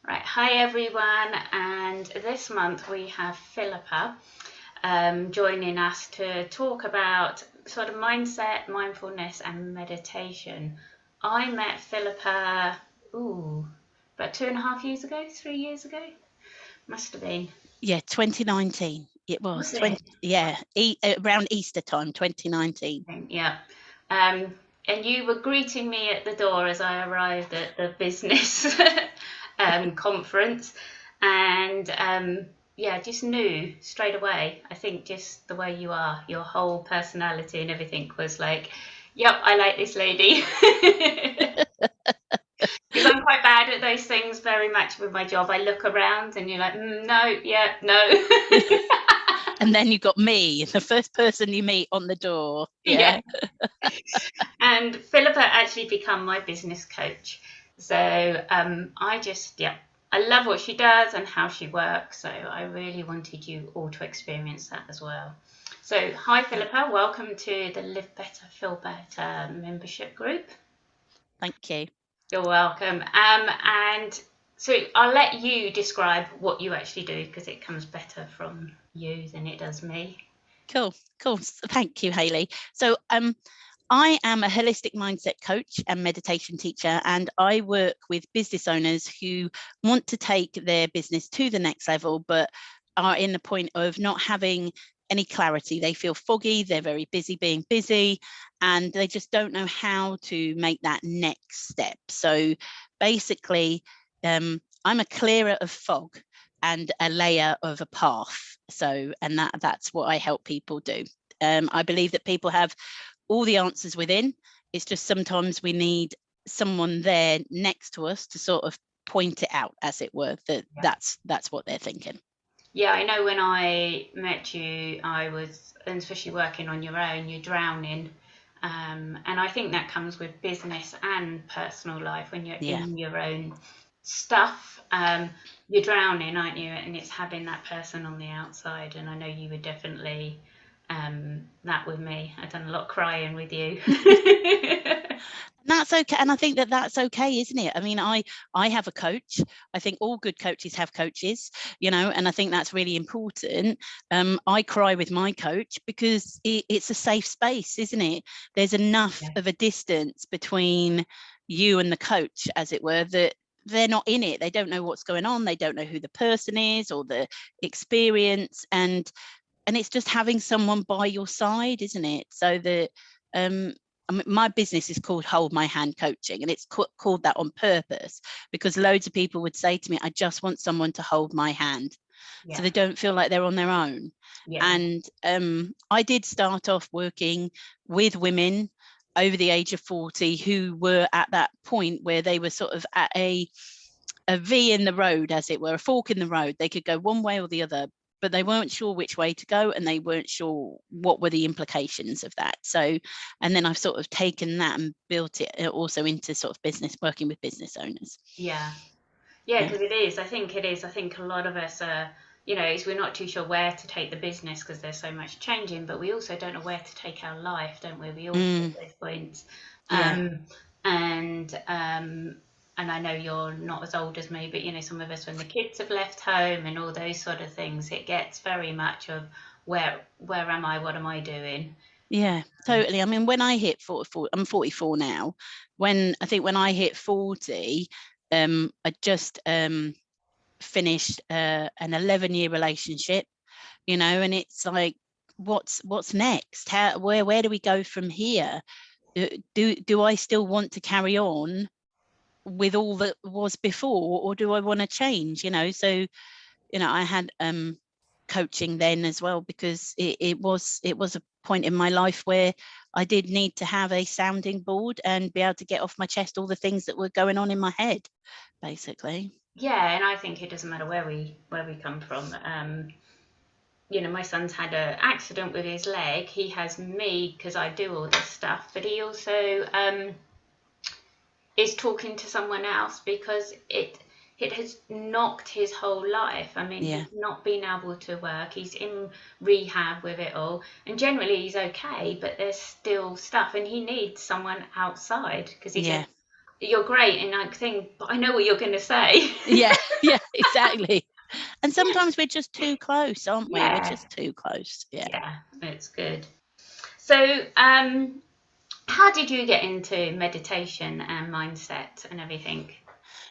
Right, hi everyone, and this month we have Philippa joining us to talk about sort of mindset, mindfulness, and meditation. I met Philippa, about 2.5 years ago, 3 years ago, must have been. Yeah, 2019. It was Was it? 20. Yeah, around Easter time, 2019. Yeah. And you were greeting me at the door as I arrived at the business conference, and yeah, just knew straight away. I think just the way you are, your whole personality and everything was like, yep, I like this lady. Because I'm quite bad at those things very much with my job. I look around and you're like, no, yeah, no. And then you got me, the first person you meet on the door. Yeah. Yeah. And Philippa actually become my business coach. So yeah, I love what she does and how she works. So I really wanted you all to experience that as well. So hi Philippa, welcome to the Live Better, Feel Better membership group. Thank you. You're welcome. And so I'll let you describe what you actually do because it comes better from you than it does me. Cool. Thank you, Hayley. So I am a holistic mindset coach and meditation teacher, and I work with business owners who want to take their business to the next level, but are in the point of not having any clarity. They feel foggy, they're very busy being busy, and they just don't know how to make that next step. So basically, I'm a clearer of fog and a layer of a path. So, and that's what I help people do. I believe that people have all the answers within. It's just sometimes we need someone there next to us to sort of point it out, as it were, that's what they're thinking. Yeah, I know when I met you, I was, and especially working on your own, you're drowning. And I think that comes with business and personal life when you're Yeah. in your own stuff. You're drowning, aren't you? And it's having that person on the outside. And I know you were definitely that with me. I've done a lot of crying with you. That's okay, and I think that that's okay, isn't it? I mean, I have a coach. I think all good coaches have coaches, and I think that's really important. I cry with my coach because it's a safe space, isn't it? There's enough Yeah. of a distance between you and the coach, as it were, that they're not in it. They don't know what's going on. They don't know who the person is or the experience, and it's just having someone by your side, isn't it? So that I mean, my business is called Hold My Hand Coaching, and it's called that on purpose because loads of people would say to me, I just want someone to hold my hand, so Yeah. they don't feel like they're on their own. Yeah. And I did start off working with women over the age of 40 who were at that point where they were sort of at a V in the road, as it were, a fork in the road. They could go one way or the other, but they weren't sure which way to go, and they weren't sure what were the implications of that. So, and then I've sort of taken that and built it also into sort of business, working with business owners. Yeah. Yeah, Yeah. because it is. I think it is. I think a lot of us are, is we're not too sure where to take the business because there's so much changing, but we also don't know where to take our life, don't we? We all hit Mm, those points. yeah. Um, and I know you're not as old as me, but some of us when the kids have left home and all those sort of things, it gets very much of where am I? What am I doing? Yeah, totally. I mean, when I hit 44, I'm 44 now. When I hit 40, I just finished an 11-year relationship, and it's like, what's next? Where do we go from here? Do I still want to carry on with all that was before, or do I want to change? So I had coaching then as well, because it was a point in my life where I did need to have a sounding board and be able to get off my chest all the things that were going on in my head, basically. Yeah, and I think it doesn't matter where we come from. My son's had an accident with his leg. He has me because I do all this stuff, but he also is talking to someone else because it has knocked his whole life. I mean, Yeah, he's not been able to work. He's in rehab with it all, and generally he's okay, but there's still stuff, and he needs someone outside because he said, yeah, you're great, and I think, but I know what you're going to say. Yeah, yeah, exactly. And sometimes we're just too close, aren't we? We're Yeah, just too close. Yeah. yeah, it's good. So, how did you get into meditation and mindset and everything?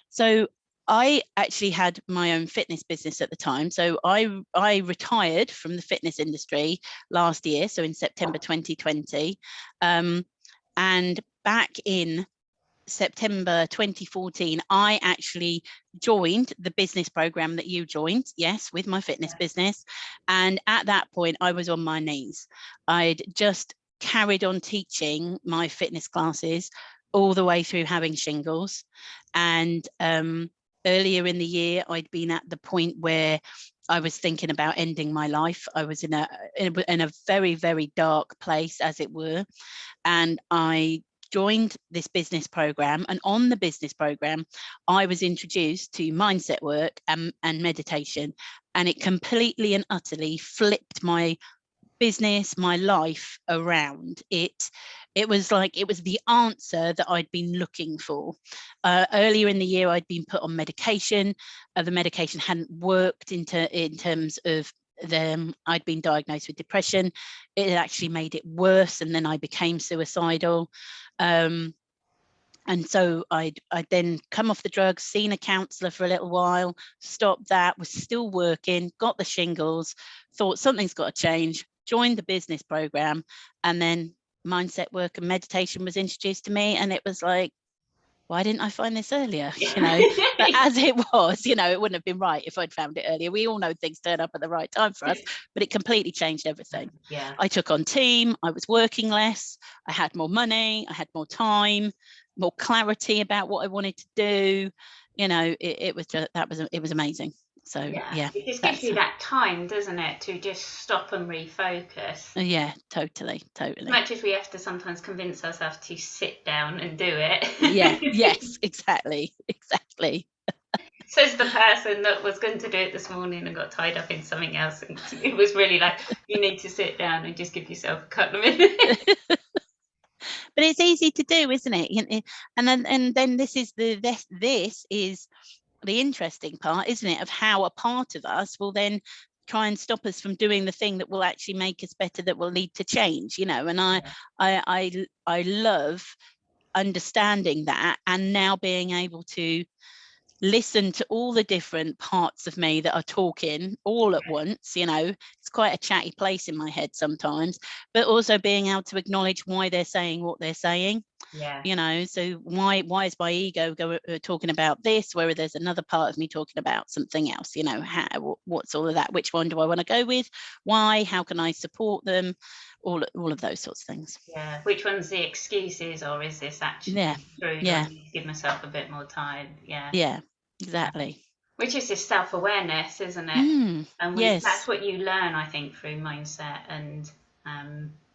So I actually had my own fitness business at the time. So I retired from the fitness industry last year, so in September 2020. And back in September 2014, I actually joined the business program that you joined, yes, with my fitness business. And at that point, I was on my knees. I'd just carried on teaching my fitness classes all the way through having shingles. And earlier in the year, I'd been at the point where I was thinking about ending my life. I was in a very, very dark place, as it were. And I joined this business program, and on the business program I was introduced to mindset work and meditation, and it completely and utterly flipped my business, my life around. It was like it was the answer that I'd been looking for. Earlier in the year I'd been put on medication. The medication hadn't worked in terms of I'd been diagnosed with depression. It had actually made it worse, and then I became suicidal. And so I'd then come off the drugs, seen a counsellor for a little while, stopped that, was still working, got the shingles, thought something's got to change, joined the business program, and then mindset work and meditation was introduced to me. And it was like, why didn't I find this earlier? But as it was, it wouldn't have been right if I'd found it earlier. We all know things turn up at the right time for us, but it completely changed everything. Yeah. I took on team, I was working less, I had more money, I had more time, more clarity about what I wanted to do. It was amazing. So yeah, It just gives that's you that time, doesn't it, to just stop and refocus. yeah, totally. As much as we have to sometimes convince ourselves to sit down and do it. Yeah, yes, exactly. Says the person that was going to do it this morning and got tied up in something else. And it was really like, you need to sit down and just give yourself a couple of minutes. But it's easy to do, isn't it? And then this is the interesting part, isn't it, of how a part of us will then try and stop us from doing the thing that will actually make us better, that will lead to change. And I love understanding that, and now being able to listen to all the different parts of me that are talking all at once. It's quite a chatty place in my head sometimes, but also being able to acknowledge why they're saying what they're saying. So why is my ego talking about this, where there's another part of me talking about something else? What's all of that? Which one do I want to go with? Why? How can I support them? All of those sorts of things. Yeah. Which one's the excuses, or is this actually true? Yeah. I need to give myself a bit more time. Yeah, exactly. Which is just self-awareness, isn't it? And yes, that's what you learn, I think, through mindset and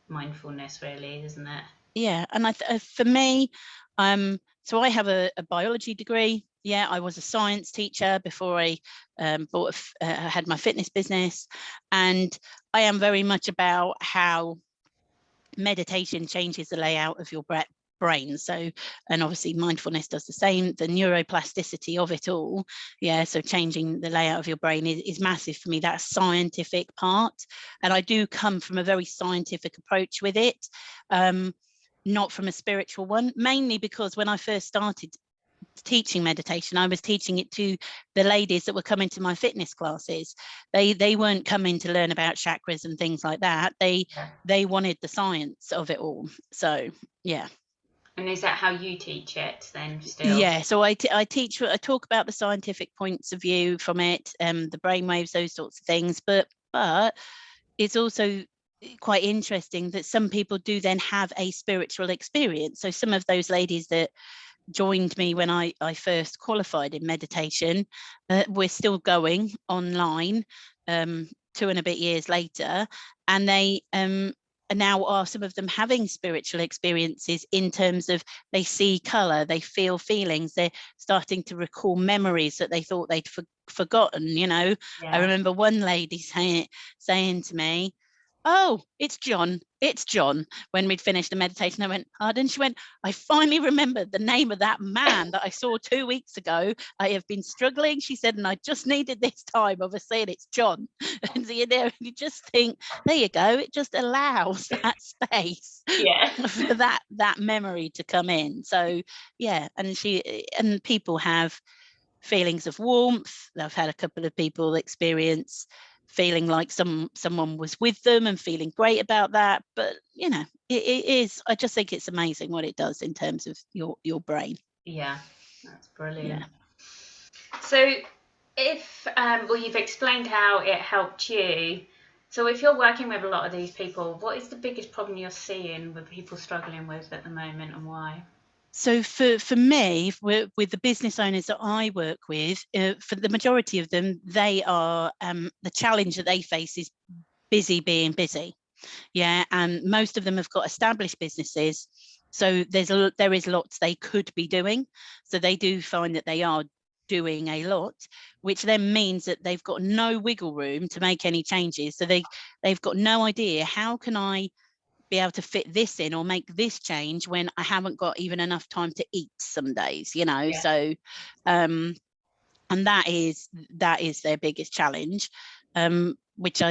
mindfulness, really, isn't it? Yeah, and for me, so I have a biology degree. Yeah, I was a science teacher before I had my fitness business, and I am very much about how meditation changes the layout of your brain. So, and obviously mindfulness does the same, the neuroplasticity of it all. Yeah, so changing the layout of your brain is massive for me, that scientific part. And I do come from a very scientific approach with it, not from a spiritual one, mainly because when I first started teaching meditation, I was teaching it to the ladies that were coming to my fitness classes. They weren't coming to learn about chakras and things like that. They wanted the science of it all. So yeah. And is that how you teach it then still? Yeah, so I talk about the scientific points of view from it, the brainwaves, those sorts of things, but it's also quite interesting that some people do then have a spiritual experience. So some of those ladies that joined me when I first qualified in meditation, we're still going online 2 and a bit years later, and they now are, some of them, having spiritual experiences in terms of they see color, they feel feelings, they're starting to recall memories that they thought they'd forgotten. I remember one lady saying to me, oh, it's John, when we'd finished the meditation. I went, pardon? She went, I finally remembered the name of that man that I saw 2 weeks ago. I have been struggling, she said, and I just needed this time of saying it's John. And you just think, there you go, it just allows that space for that memory to come in. So yeah, and people have feelings of warmth. I've had a couple of people experience feeling like someone was with them and feeling great about that. But it is, I just think it's amazing what it does in terms of your brain. Yeah, that's brilliant. So if well, you've explained how it helped you. So if you're working with a lot of these people, what is the biggest problem you're seeing with people struggling with at the moment, and why? So for me, with the business owners that I work with, for the majority of them, they are the challenge that they face is busy being busy. Yeah, and most of them have got established businesses, so there is lots they could be doing. So they do find that they are doing a lot, which then means that they've got no wiggle room to make any changes. So they've got no idea, how can I be able to fit this in or make this change when I haven't got even enough time to eat some days, So and that is their biggest challenge, which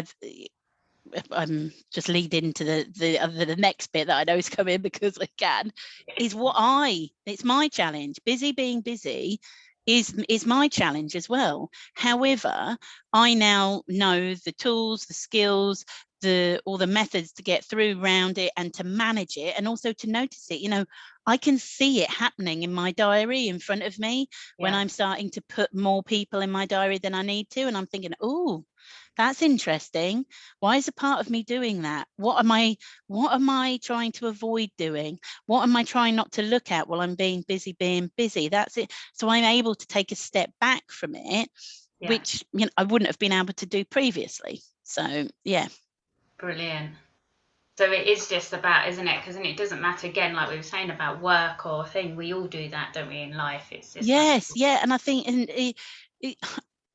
I'm just lead into the next bit that I know is coming, because I can, is it's my challenge. Busy being busy is my challenge as well. However, I now know the tools, the skills, all the methods to get through around it and to manage it, and also to notice it. I can see it happening in my diary in front of me when I'm starting to put more people in my diary than I need to, and I'm thinking, oh, that's interesting. Why is a part of me doing that? What am I trying to avoid doing? What am I trying not to look at while I'm being busy? That's it. So I'm able to take a step back from it, which I wouldn't have been able to do previously. So yeah. Brilliant. So it is just about, isn't it? Because it doesn't matter, again, like we were saying about work or thing, we all do that, don't we, in life? It's just and I think,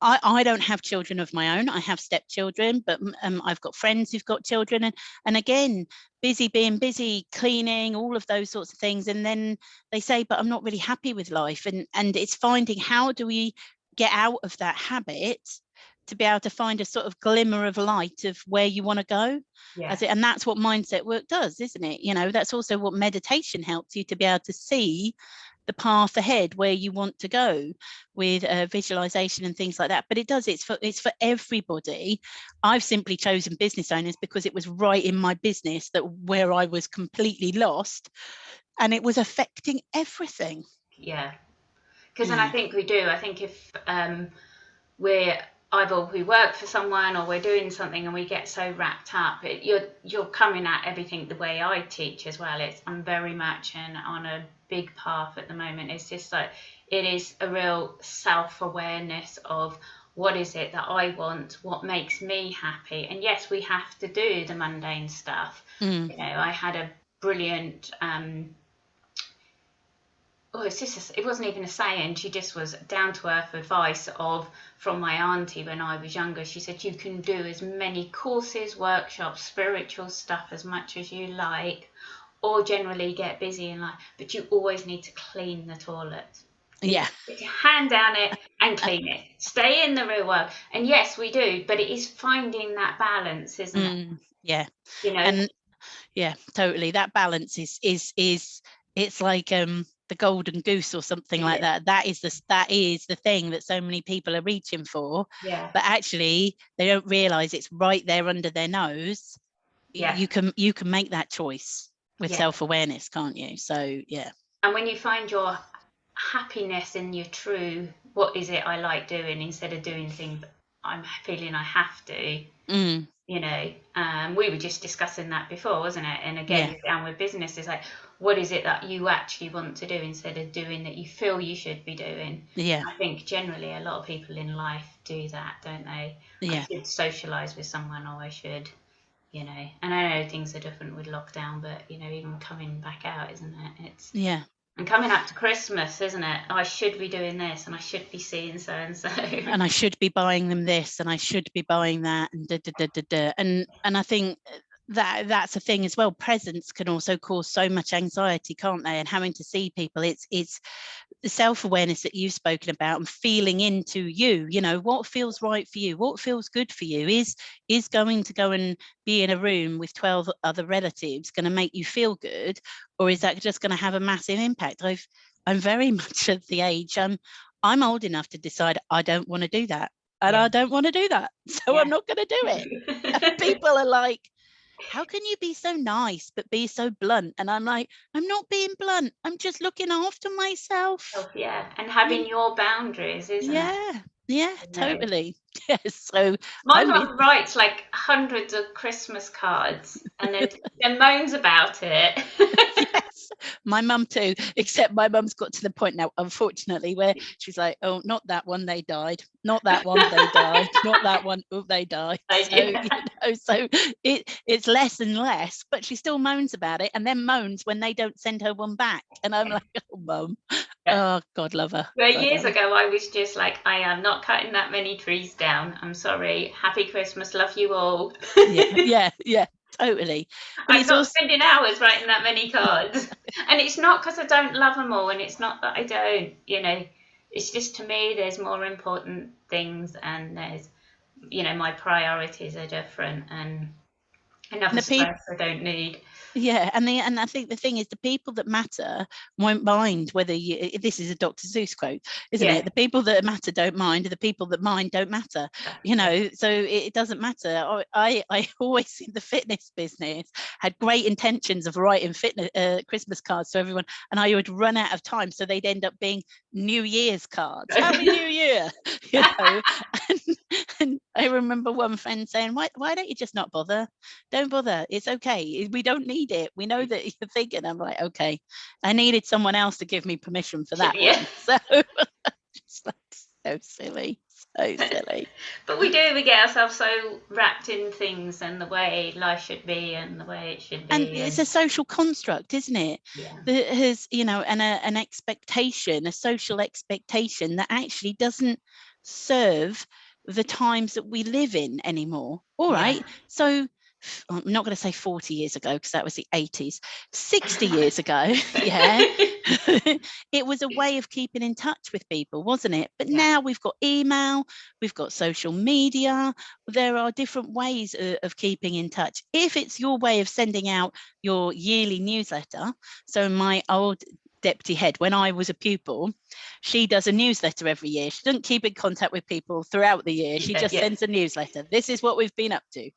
I don't have children of my own. I have stepchildren, but I've got friends who've got children, and again, being busy, cleaning, all of those sorts of things, and then they say, but I'm not really happy with life, and it's finding, how do we get out of that habit to be able to find a sort of glimmer of light of where you want to go. And that's what mindset work does, isn't it? That's also what meditation helps you to be able to see the path ahead where you want to go with visualization and things like that. But it's for everybody. I've simply chosen business owners because it was right in my business where I was completely lost, and it was affecting everything. Because then I think we do. I think if we work for someone or we're doing something and we get so wrapped up, you're coming at everything the way I teach as well. I'm very much on a big path at the moment. It's just like, it is a real self-awareness of what is it that I want, what makes me happy. And yes, we have to do the mundane stuff. I had a brilliant it wasn't even a saying, she just was down to earth advice from my auntie when I was younger. She said, you can do as many courses, workshops, spiritual stuff as much as you like, or generally get busy in life, but you always need to clean the toilet. Put your hand down it and clean it. Stay in the real world. And yes, we do, but it is finding that balance, isn't it? And totally, that balance is it's like the golden goose or something like that. That is the thing that so many people are reaching for. But actually they don't realize it's right there under their nose. You can make that choice with self-awareness, can't you? So and when you find your happiness in your true, what is it I like doing, instead of doing things I'm feeling I have to, we were just discussing that before, wasn't it? And again, down with business, is like, what is it that you actually want to do instead of doing that you feel you should be doing? I think generally a lot of people in life do that, don't they? I should socialise with someone, or I should, and I know things are different with lockdown, but even coming back out, isn't it? And coming up to Christmas, isn't it? I should be doing this, and I should be seeing so and so, and I should be buying them this, and I should be buying that, and and I think that's a thing as well. Presence can also cause so much anxiety, can't they? And having to see people, it's the self-awareness that you've spoken about, and feeling into you, what feels right for you, what feels good for you. Is going to go and be in a room with 12 other relatives going to make you feel good, or is that just going to have a massive impact? I'm very much at the age, I'm old enough to decide I don't want to do that, and I don't want to do that, so I'm not going to do it. People are like, how can you be so nice but be so blunt? And I'm like, I'm not being blunt, I'm just looking after myself. And having your boundaries, isn't it? Yeah, totally. Yes. So my mum writes like hundreds of Christmas cards and then moans about it. Yes, my mum too, except my mum's got to the point now, unfortunately, where she's like, oh, not that one, they died, not that one, they died, not that one, oh, they died. So it's less and less, but she still moans about it, and then moans when they don't send her one back, and I'm like, oh, mum. Oh, God love her. Well, years ago I was just like, I am not cutting that many trees down, I'm sorry, happy Christmas, love you all. yeah Totally. But I'm not spending hours writing that many cards. And it's not because I don't love them all, and it's not that I don't, it's just, to me, there's more important things, and there's, my priorities are different, and enough stress I don't need. Yeah, and I think the thing is, the people that matter won't mind whether you. This is a Dr. Seuss quote, isn't it? The people that matter don't mind, and the people that mind don't matter. So it doesn't matter. I always, in the fitness business, had great intentions of writing fitness Christmas cards to everyone, and I would run out of time, so they'd end up being New Year's cards. Happy New Year, and I remember one friend saying, why don't you just not bother? Don't bother. It's okay. We don't need it. We know that you're thinking. I'm like, okay. I needed someone else to give me permission for that one. So it's like, so silly. So silly. But we get ourselves so wrapped in things and the way life should be and the way it should be. And it's a social construct, isn't it? That has, and an expectation, a social expectation that actually doesn't serve the times that we live in anymore. All right. So I'm not going to say 40 years ago, because that was the 80s, 60 years ago, it was a way of keeping in touch with people, wasn't it? But now we've got email, we've got social media, there are different ways of keeping in touch. If it's your way of sending out your yearly newsletter, so my old deputy head, when I was a pupil, she does a newsletter every year. She doesn't keep in contact with people throughout the year. She just sends a newsletter. This is what we've been up to.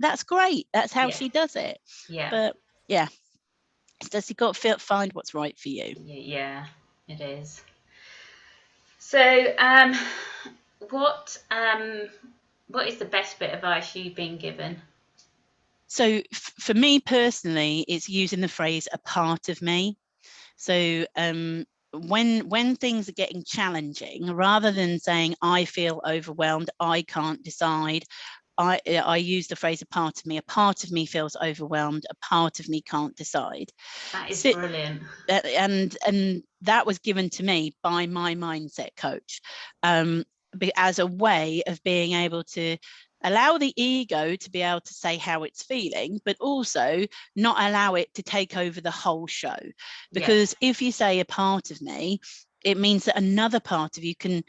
That's great. That's how she does it. But does you got to find what's right for you? Yeah, it is. So what is the best bit of advice you've been given? So for me personally, it's using the phrase "a part of me." So when things are getting challenging, rather than saying I feel overwhelmed, I can't decide, I use the phrase "a part of me." A part of me feels overwhelmed. A part of me can't decide. That is brilliant. And that was given to me by my mindset coach, as a way of being able to allow the ego to be able to say how it's feeling, but also not allow it to take over the whole show. Because if you say a part of me, it means that another part of you can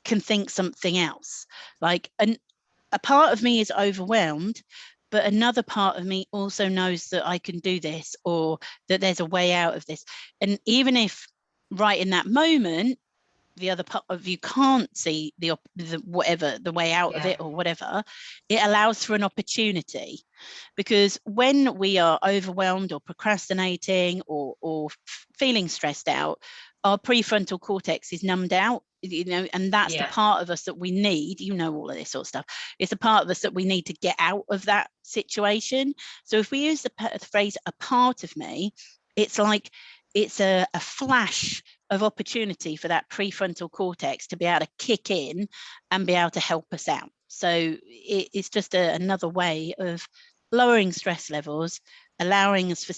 think something else. Like a part of me is overwhelmed, but another part of me also knows that I can do this, or that there's a way out of this. And even if right in that moment, the other part of you can't see the way out of it or whatever, it allows for an opportunity. Because when we are overwhelmed or procrastinating or feeling stressed out, our prefrontal cortex is numbed out, and that's the part of us that we need, all of this sort of stuff. It's a part of us that we need to get out of that situation. So if we use the phrase "a part of me," it's like it's a flash of opportunity for that prefrontal cortex to be able to kick in and be able to help us out. So it's just another way of lowering stress levels, allowing us to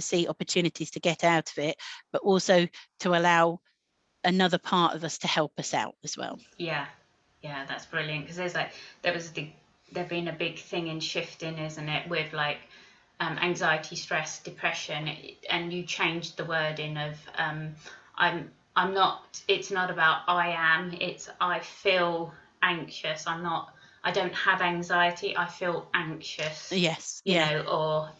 see opportunities to get out of it, but also to allow another part of us to help us out as well. Yeah, that's brilliant. Because there was there been a big thing in shifting, isn't it, with like anxiety, stress, depression, and you changed the wording of I'm not. It's not about I am. It's I feel anxious. I don't have anxiety. I feel anxious. Yes. You Yeah. know, or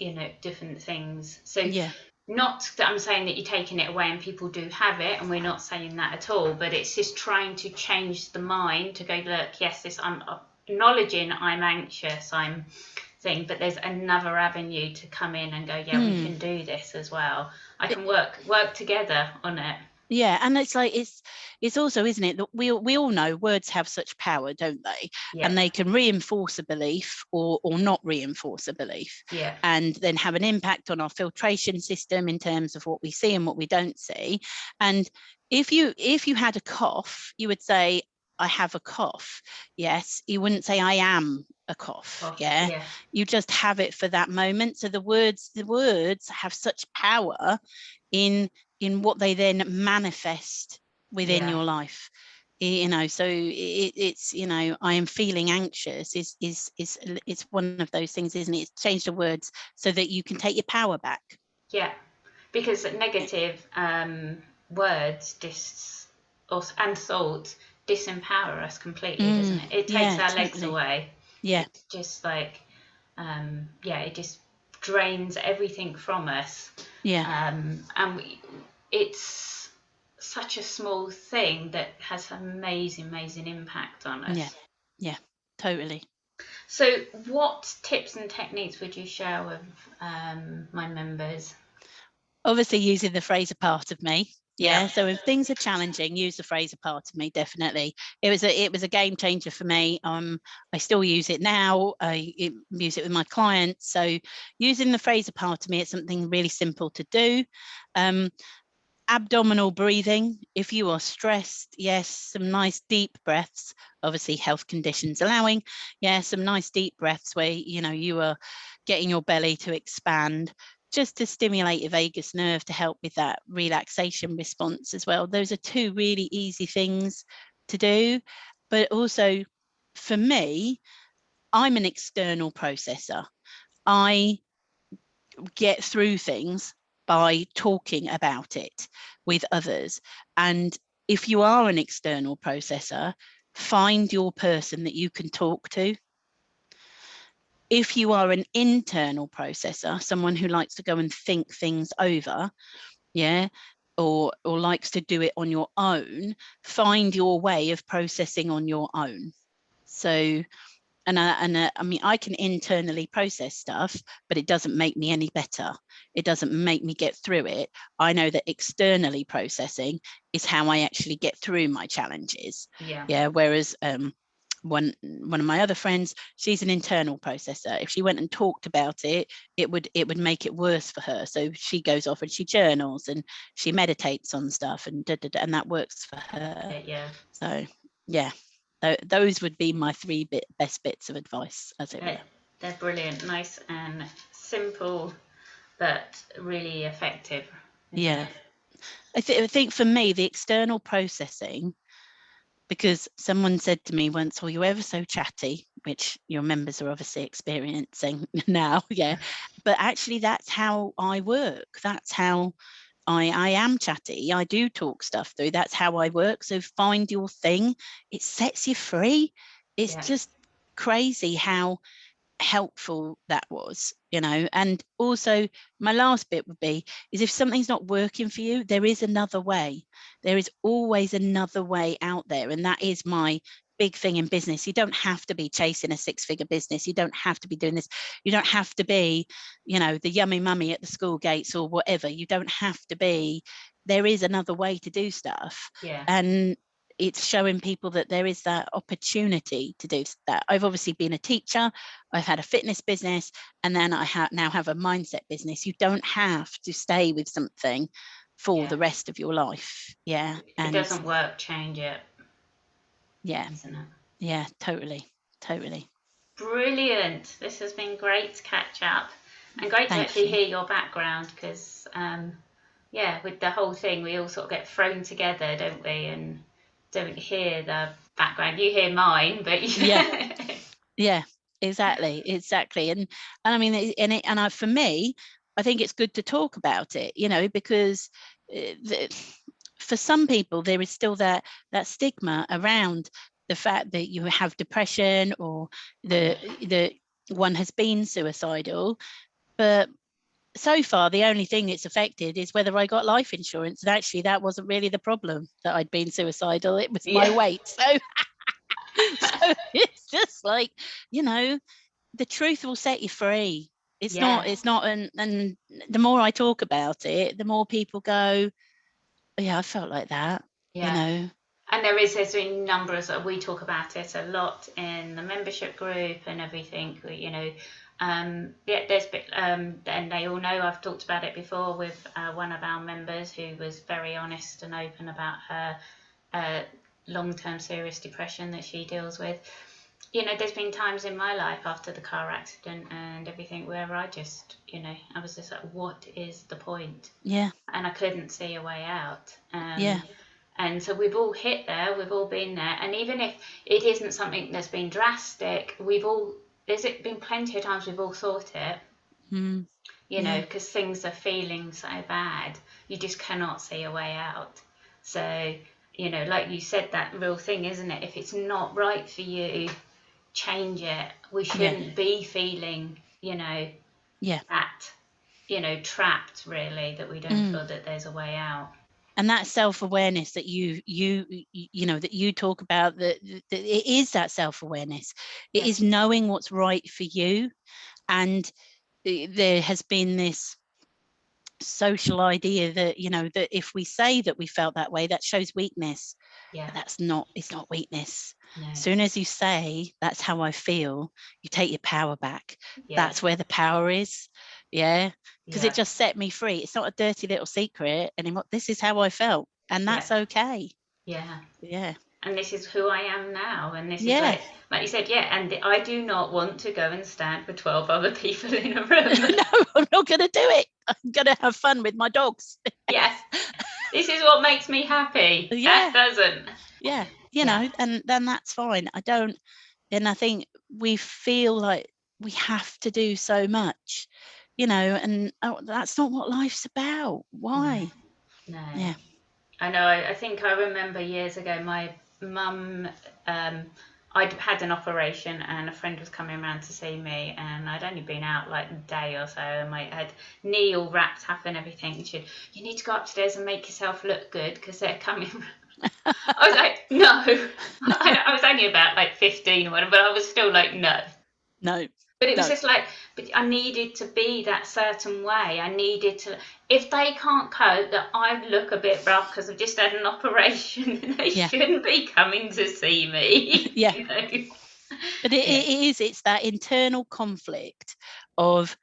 different things. So Yeah. not that I'm saying that you're taking it away and people do have it, and we're not saying that at all, but it's just trying to change the mind to go, look, yes, this I'm acknowledging I'm anxious, I'm thing, but there's another avenue to come in and go, yeah, we can do this as well. I can work together on it. Yeah, and it's like it's also, isn't it, that we all know words have such power, don't they? Yeah. And they can reinforce a belief or not reinforce a belief, Yeah. and then have an impact on our filtration system in terms of what we see and what we don't see. And if you had a cough, you would say, I have a cough. Yes, you wouldn't say I am a cough. Yeah. Yeah. You just have it for that moment. So the words have such power in what they then manifest within your life. So it's I am feeling anxious is it's one of those things, isn't it? It's changed the words so that you can take your power back. Yeah, because negative words and thoughts disempower us completely, doesn't it? It takes our legs away. Yeah. It's just like it just drains everything from us. Yeah. And it's such a small thing that has amazing impact on us. Yeah, totally. So what tips and techniques would you share with my members? Obviously using the Fraser part of me. Yeah. So if things are challenging, use the Fraser part of me. Definitely. It was a game changer for me. I still use it now. I use it with my clients. So using the Fraser part of me, it's something really simple to do. Abdominal breathing. If you are stressed, yes, some nice deep breaths, obviously health conditions allowing. Yeah, some nice deep breaths where you are getting your belly to expand, just to stimulate your vagus nerve to help with that relaxation response as well. Those are two really easy things to do. But also for me, I'm an external processor. I get through things by talking about it with others. And if you are an external processor, find your person that you can talk to. If you are an internal processor, someone who likes to go and think things over, yeah, or likes to do it on your own, find your way of processing on your own. So I mean, I can internally process stuff, but it doesn't make me any better. It doesn't make me get through it. I know that externally processing is how I actually get through my challenges. Yeah. Whereas one of my other friends, she's an internal processor. If she went and talked about it, it would make it worse for her. So she goes off and she journals and she meditates on stuff and and that works for her. Yeah. So yeah. Those would be my three best bits of advice, as it were. They're brilliant, nice and simple, but really effective. Yeah. I think for me, the external processing, because someone said to me once, "Oh, you're ever so chatty," which your members are obviously experiencing now. Yeah. But actually, that's how I work. That's how I am chatty. I do talk stuff through. That's how I work. So find your thing. It sets you free. It's just crazy how helpful that was, and also my last bit would be is if something's not working for you, there is another way. There is always another way out there, and that is my big thing in business. You don't have to be chasing a six-figure business. You don't have to be doing this. You don't have to be the yummy mummy at the school gates or whatever. You don't have to be. There is another way to do stuff. And it's showing people that there is that opportunity to do that. I've obviously been a teacher, I've had a fitness business, and then I now have a mindset business. You don't have to stay with something for the rest of your life. Yeah. And it doesn't work, change it. Yeah. Isn't it? Yeah, totally. Brilliant. This has been great to catch up and great to actually hear your background, because with the whole thing we all sort of get thrown together, don't we, and don't hear the background. You hear mine, but yeah Exactly. And I mean, for me, I think it's good to talk about it, because for some people there is still that stigma around the fact that you have depression, or the one has been suicidal. But so far, the only thing it's affected is whether I got life insurance. And actually, that wasn't really the problem, that I'd been suicidal. It was my weight. So, so it's just like, the truth will set you free. It's not, and the more I talk about it, the more people go, oh, yeah, I felt like that, And there's been numbers, we talk about it a lot in the membership group and everything, there's been, and they all know I've talked about it before with one of our members who was very honest and open about her long-term serious depression that she deals with. There's been times in my life after the car accident and everything where I just, I was just like, what is the point? Yeah. And I couldn't see a way out. Yeah. And so we've all hit there, we've all been there. And even if it isn't something that's been drastic, there's been plenty of times we've all thought it, because things are feeling so bad, you just cannot see a way out. So, like you said, that real thing, isn't it? If it's not right for you, change it. We shouldn't be feeling, that, trapped, really, that we don't feel that there's a way out. And that self-awareness that that you talk about, that it is that self-awareness. It is knowing what's right for you. And there has been this social idea that, that if we say that we felt that way, that shows weakness. But it's not weakness. No. As soon as you say, that's how I feel, you take your power back. That's where the power is. Because it just set me free. It's not a dirty little secret anymore. This is how I felt, and that's okay. And this is who I am now, and this is like you said, and I do not want to go and stand with 12 other people in a room. No, I'm not going to do it. I'm going to have fun with my dogs. Yes, this is what makes me happy. That doesn't. And then that's fine. And I think we feel like we have to do so much, and that's not what life's about. Why? No. I know. I think I remember years ago, my mum, I'd had an operation and a friend was coming around to see me, and I'd only been out like a day or so, and I had knee all wrapped up and everything. And you need to go upstairs and make yourself look good because they're coming around. I was like, no. I was only about like 15 or whatever, but I was still like, no. But it was just like, but I needed to be that certain way. I needed to, if they can't cope that I look a bit rough because I've just had an operation, they shouldn't be coming to see me. But it's that internal conflict of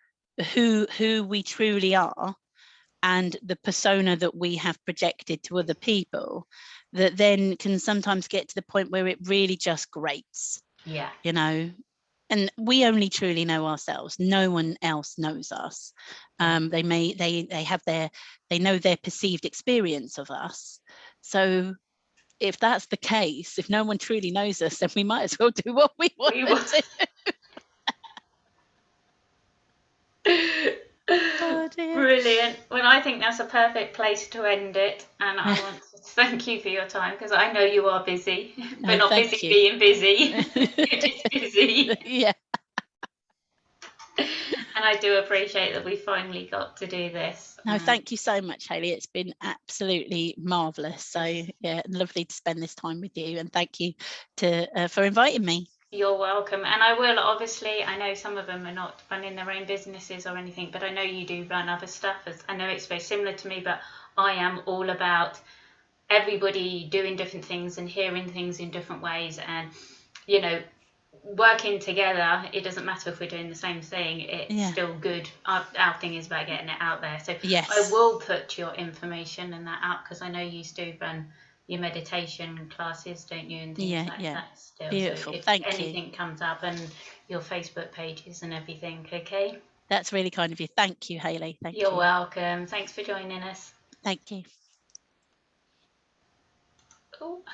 who we truly are and the persona that we have projected to other people, that then can sometimes get to the point where it really just grates. And we only truly know ourselves. No one else knows us. They know their perceived experience of us. So if that's the case, if no one truly knows us, then we might as well do what we want to do. Oh, brilliant. Well, I think that's a perfect place to end it, and I want to thank you for your time, because I know you are busy, but not busy being busy. You're just busy. And I do appreciate that we finally got to do this. No, thank you so much, Hayley. It's been absolutely marvellous. So lovely to spend this time with you, and thank you for inviting me. You're welcome. And I will, obviously, I know some of them are not running their own businesses or anything, but I know you do run other stuff. I know it's very similar to me, but I am all about everybody doing different things and hearing things in different ways, and, working together. It doesn't matter if we're doing the same thing, it's still good. Our thing is about getting it out there. So I will put your information and that out, because I know you do run your meditation classes, don't you, and things like that still. Beautiful. So if Thank anything you. comes up, and your Facebook pages and everything, okay? That's really kind of you. Thank you, Hayley. Thank you. You're welcome. Thanks for joining us. Thank you. Oh.